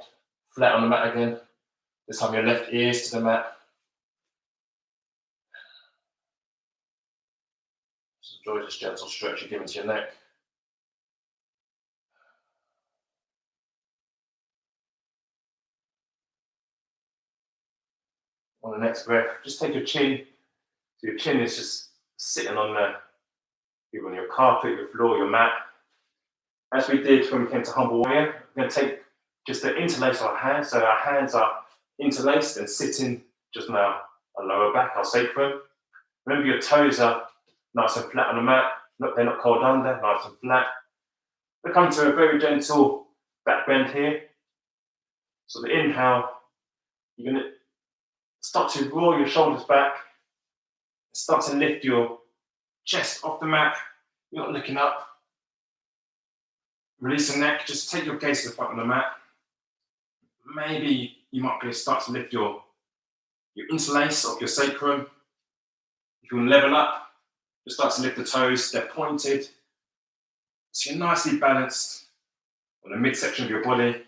flat on the mat again. This time your left ear is to the mat. Just enjoy this gentle stretch you're giving to your neck. On the next breath, just take your chin. So your chin is just sitting on either on your carpet, your floor, your mat. As we did when we came to humble warrior, we're going to take just the interlace of our hands. So our hands are interlaced and sitting just now our lower back, our sacrum. Remember your toes are nice and flat on the mat. Look, they're not curled under, nice and flat. We come to a very gentle back bend here. So the inhale, you're going to start to roll your shoulders back. Start to lift your chest off the mat. You're not looking up. Release the neck. Just take your gaze to the front of the mat. Maybe you might be able to start to lift your interlace of your sacrum. If you want to level up, just start to lift the toes. They're pointed. So you're nicely balanced on the midsection of your body.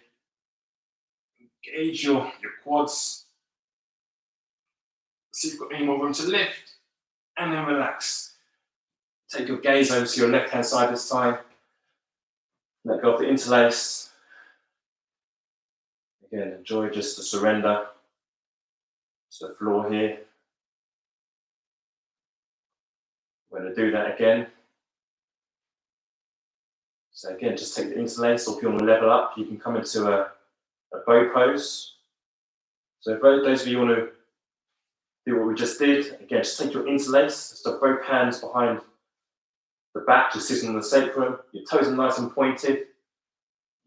Engage your quads. See if you've got any more room to lift. And then relax. Take your gaze over to your left-hand side this time. Let go of the interlace. Again, enjoy just the surrender to the floor here. We're going to do that again. So again, just take the interlace, or if you want to level up, you can come into a bow pose. So if those of you want to do what we just did, again, just take your interlace, so both hands behind the back, just sitting on the sacrum. Your toes are nice and pointed.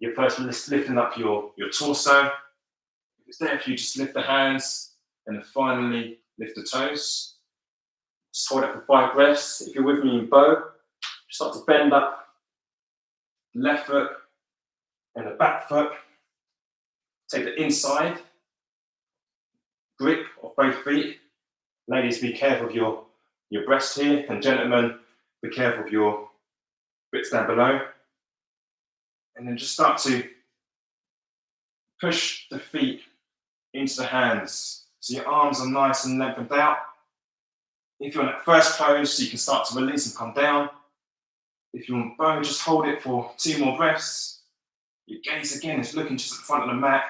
You're first lifting up your torso. If it's there for you, just lift the hands, and then finally lift the toes. Just hold it for 5 breaths. If you're with me in bow, start to bend up the left foot and the back foot. Take the inside grip of both feet. Ladies, be careful of your breast here, and gentlemen, be careful of your bits down below. And then just start to push the feet into the hands. So your arms are nice and lengthened out. If you're in that first pose, so you can start to release and come down. If you're on bow, just hold it for 2 more breaths. Your gaze again is looking just at the front of the mat.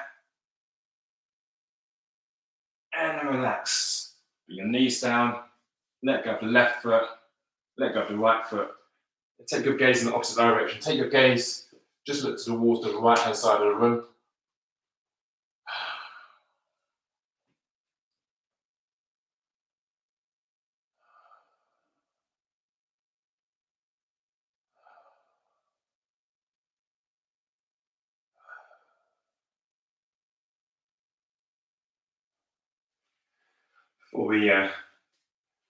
And then relax. Put your knees down. Let go of the left foot. Let go of the right foot. And take your gaze in the opposite direction. Take your gaze, just look to the walls to the right-hand side of the room. Before we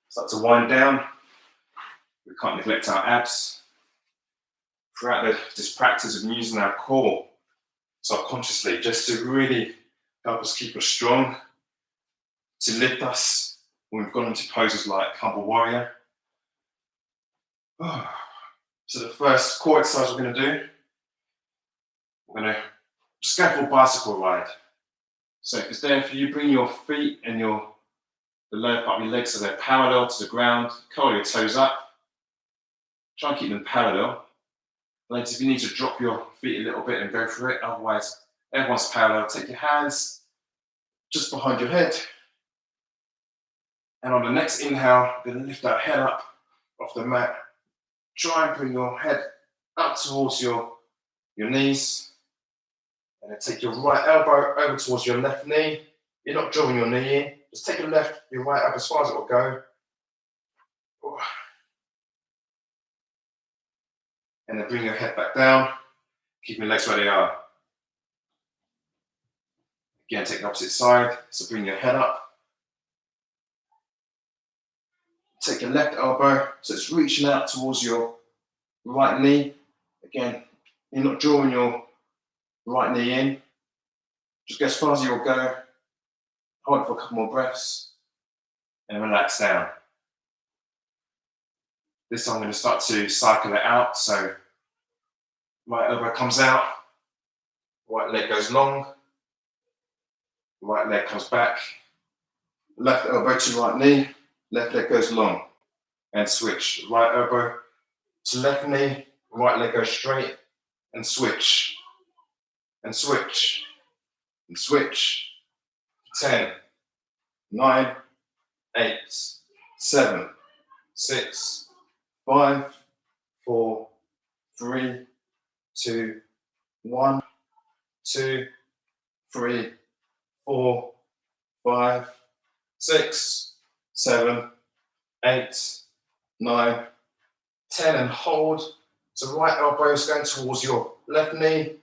start to wind down, we can't neglect our abs. Throughout this practice of using our core subconsciously, just to really help us keep us strong, to lift us when we've gone into poses like humble warrior. So the first core exercise we're going to do, we're going to just go for a bicycle ride. So if it's there for you, bring your feet and the lower part of your legs so they're parallel to the ground. Curl your toes up. Try and keep them parallel. Ladies, if you need to drop your feet a little bit and go for it, otherwise everyone's parallel. Take your hands just behind your head. And on the next inhale, we're going to lift our head up off the mat. Try and bring your head up towards your knees. And then take your right elbow over towards your left knee. You're not drawing your knee in. Just take your right up as far as it will go. And then bring your head back down. Keep your legs where they are. Again, take the opposite side. So bring your head up. Take your left elbow, so it's reaching out towards your right knee. Again, you're not drawing your right knee in. Just go as far as you'll go. Hold it for a couple more breaths. And relax down. This time I'm going to start to cycle it out. So right elbow comes out. Right leg goes long. Right leg comes back. Left elbow to right knee. Left leg goes long. And switch. Right elbow to left knee. Right leg goes straight. And switch. And switch. And switch. 10, 9, 8, 7, 6, 5, 4, 3, 2, 1, 2, 3, 4, 5, 6, 7, 8, 9, 10, and hold. So right elbow is going towards your left knee.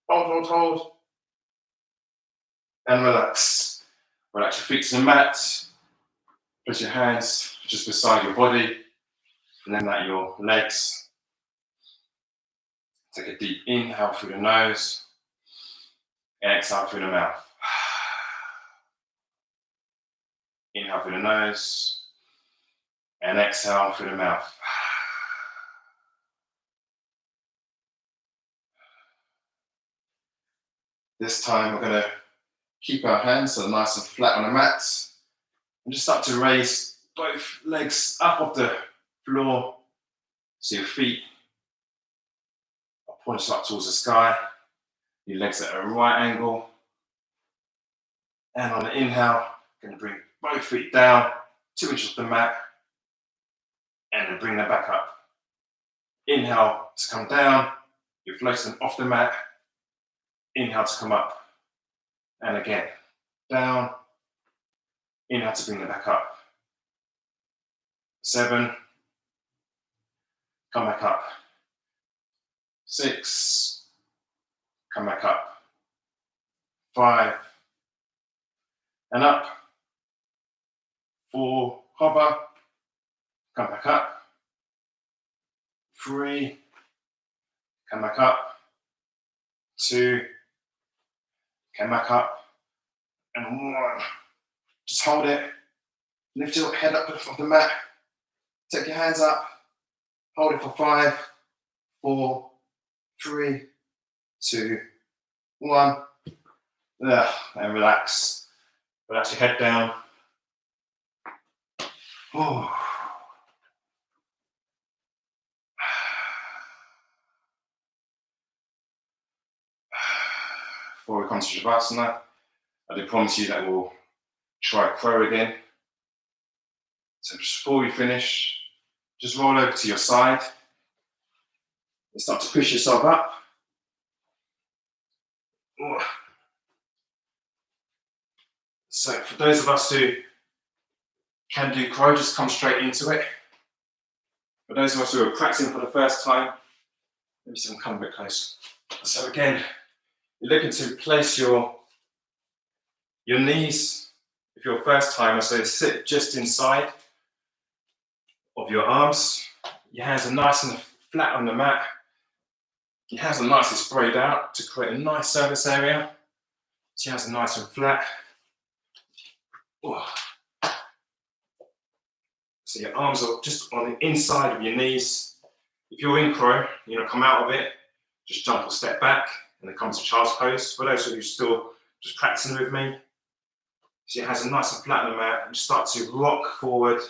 Hold. And relax. Relax your feet to the mat. Put your hands just beside your body. And then at your legs. Take a deep inhale through the nose. Exhale through the mouth. Inhale through the nose. And exhale through the mouth. This time we're going to keep our hands so nice and flat on the mat. And just start to raise both legs up off the floor. So your feet are pointed up towards the sky. Your legs at a right angle. And on the inhale, you're going to bring both feet down 2 inches off the mat. And then bring them back up. Inhale to come down. You're floating off the mat. Inhale to come up. And again, down. Inhale to bring them back up. 7. Come back up. 6. Come back up. 5. And up. 4. Hover. Come back up. 3. Come back up. 2. Come back up. And 1. Just hold it. Lift your head up off the mat. Take your hands up. Hold it for 5, 4, 3, 2, 1. And relax. Relax your head down. Oh. Before we come to Shavasana, I do promise you that we'll try crow again. So just before we finish, just roll over to your side and start to push yourself up. So for those of us who can do crow, just come straight into it. For those of us who are practicing for the first time, maybe someone come a bit close. So again, you're looking to place your knees, if you're a first timer, so sit just inside of your arms. Your hands are nice and flat on the mat. Your hands are nicely sprayed out to create a nice surface area. So your hands are nice and flat. So your arms are just on the inside of your knees. If you're in crow, you're going to come out of it, just jump or step back, and then come to child's pose. For those of you who are still just practicing with me, so your hands are nice and flat on the mat, and just start to rock forward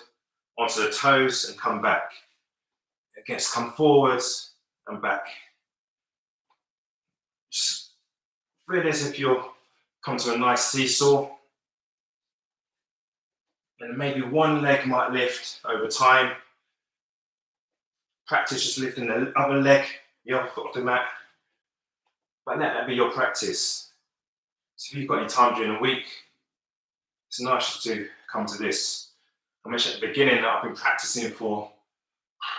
onto the toes and come back. Again, just come forwards and back. Just feel as if you'll come to a nice seesaw. And maybe one leg might lift over time. Practice just lifting the other leg, the other foot off the mat. But let that be your practice. So if you've got any time during the week, it's nice to come to this. I mentioned at the beginning that I've been practicing for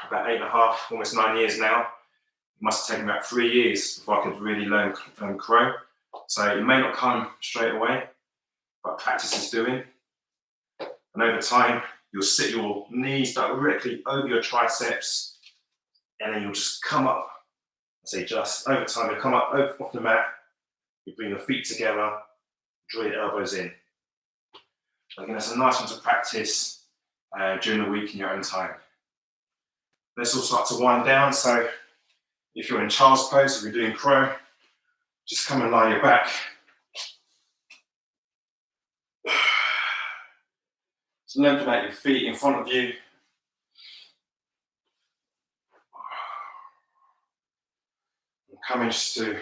about 8.5, almost 9 years now. It must have taken about 3 years before I could really learn crow. So it may not come straight away, but practice is doing. And over time, you'll sit your knees directly over your triceps, and then you'll just come up. Just over time, you'll come up off the mat, you bring your feet together, draw your elbows in. Again, that's a nice one to practice during the week in your own time. Let's all start to wind down. So if you're in child's pose, if you're doing crow, just come and lie your back. Just lengthen out your feet in front of you. And come in just to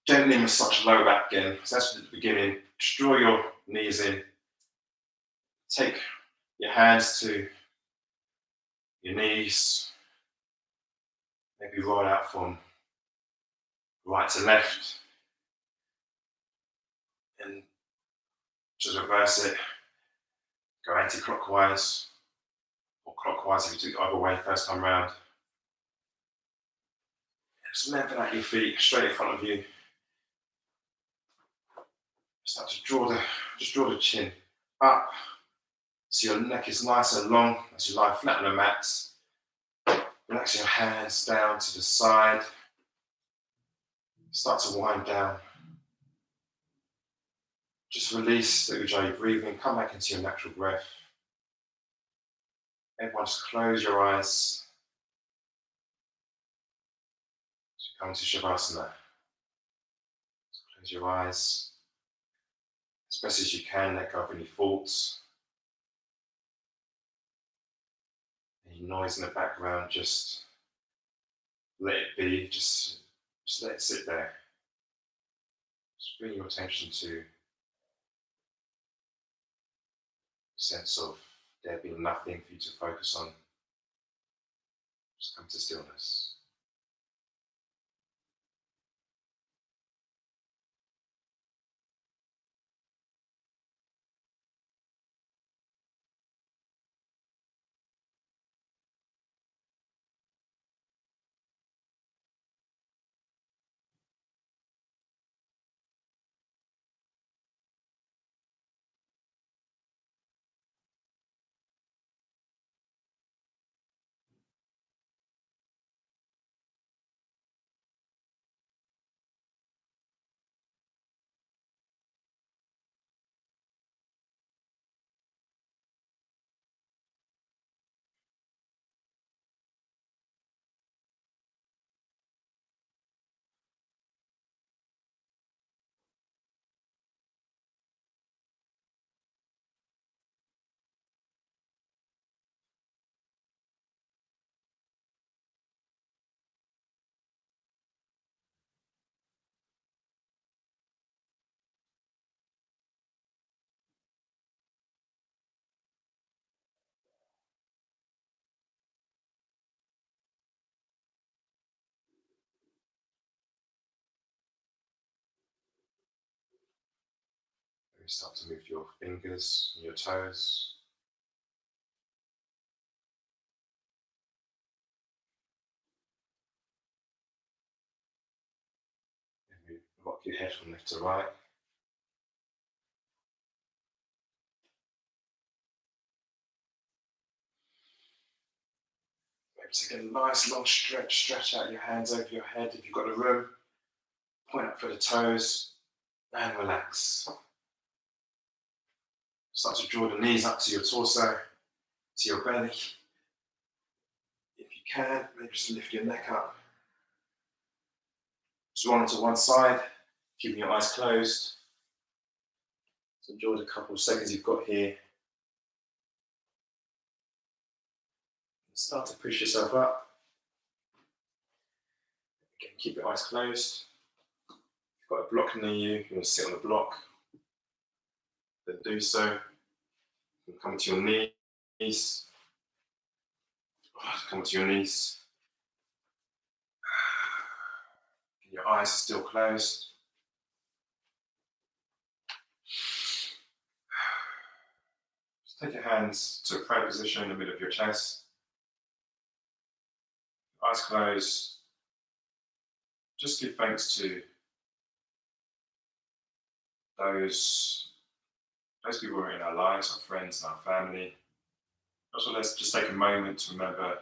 gently massage lower back again. So that's at the beginning. Just draw your knees in. Take your hands to your knees. Maybe roll out from right to left. And just reverse it. Go anti-clockwise or clockwise if you do it the other way first time round. Just lengthen out your feet straight in front of you. Start to draw the chin up so your neck is nice and long as you lie flat on the mat. Relax your hands down to the side. Start to wind down. Just release the Ujjayi breathing. Come back into your natural breath. Everyone just close your eyes. So come to Shavasana. Close your eyes. As best as you can, let go of any thoughts. Any noise in the background, just let it be. Just let it sit there. Just bring your attention to a sense of there being nothing for you to focus on. Just come to stillness. Maybe start to move your fingers and your toes. Maybe rock your head from left to right. Maybe take a nice long stretch out your hands over your head if you've got the room. Point up for the toes and relax. Start to draw the knees up to your torso, to your belly. If you can, maybe just lift your neck up. Just roll onto one side, keeping your eyes closed. So enjoy the couple of seconds you've got here. Start to push yourself up. Again, keep your eyes closed. If you've got a block near you, if you want to sit on the block, then do so. You can come to your knees. Come to your knees. Your eyes are still closed. Just take your hands to a prayer position in the middle of your chest. Eyes closed. Just give thanks to those people who are in our lives, our friends and our family. Also, let's just take a moment to remember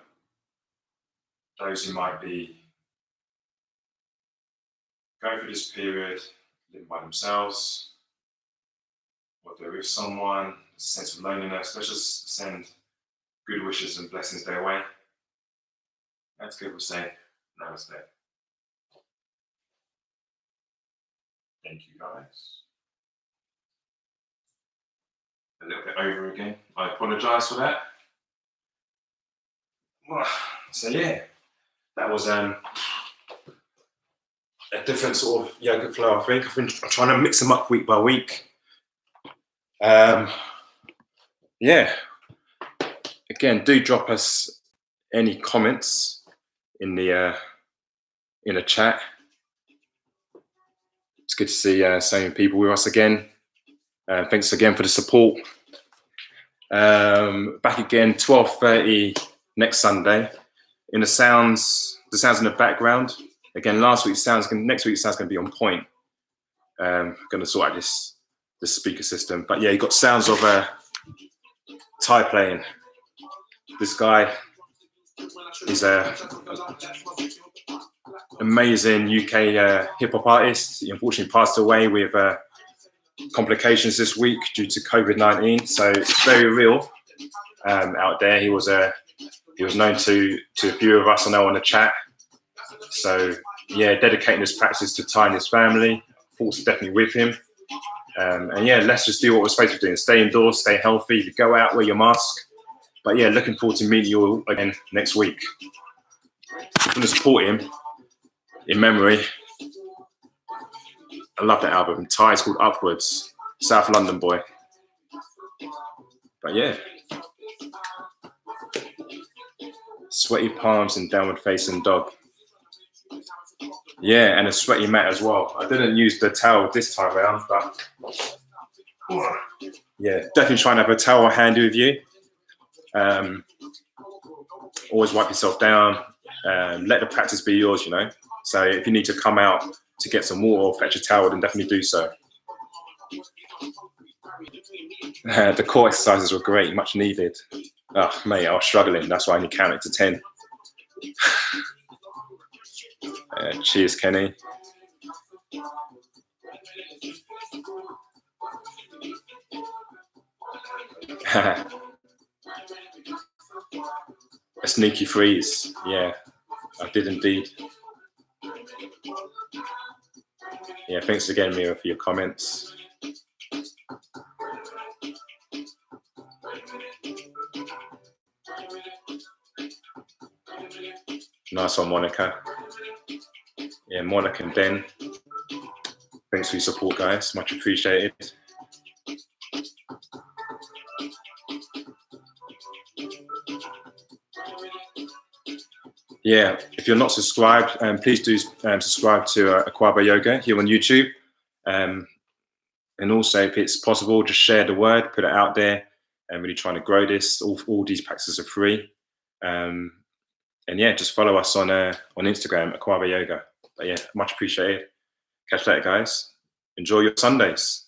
those who might be going through this period living by themselves, or if they're with someone, a sense of loneliness. Let's just send good wishes and blessings their way. Let's go, we'll say namaste. Thank you, guys. A little bit over again. I apologise for that. Well, so yeah, that was a different sort of yoga flow. I think I'm trying to mix them up week by week. Yeah. Again, do drop us any comments in the chat. It's good to see so many people with us again. Thanks again for the support. Back again, 12:30 next Sunday. In the sounds in the background. Again, next week's sound's going to be on point. Going to sort out this speaker system. But yeah, you got sounds of Thai playing. This guy is a amazing UK hip hop artist. He unfortunately passed away with complications this week due to COVID-19. So it's very real out there. He was known to a few of us I know on the chat. So yeah, dedicating his practice to Ty and his family. Thoughts are definitely with him. And yeah, let's just do what we're supposed to be doing. Stay indoors, stay healthy. If you go out, wear your mask. But yeah, looking forward to meeting you all again next week. I'm going to support him in memory. I love that album. Ty is called Upwards. South London boy. But yeah. Sweaty palms and downward facing dog. Yeah, and a sweaty mat as well. I didn't use the towel this time around, but yeah, definitely try and have a towel handy with you. Always wipe yourself down. Let the practice be yours, you know. So if you need to come out to get some water or fetch a towel, then definitely do so. The core exercises were great, much needed. Oh, mate, I was struggling. That's why I only counted to 10. Cheers, Kenny. A sneaky freeze. Yeah, I did indeed. Yeah, thanks again, Mira, for your comments. Nice one, Monica. Yeah, Monica and Ben. Thanks for your support, guys. Much appreciated. Yeah, if you're not subscribed, please do subscribe to Akwaaba Yoga here on YouTube. And also, if it's possible, just share the word, put it out there, and really trying to grow this. All these practices are free. And yeah, just follow us on Instagram, Akwaaba Yoga. But yeah, much appreciated. Catch you later, guys. Enjoy your Sundays.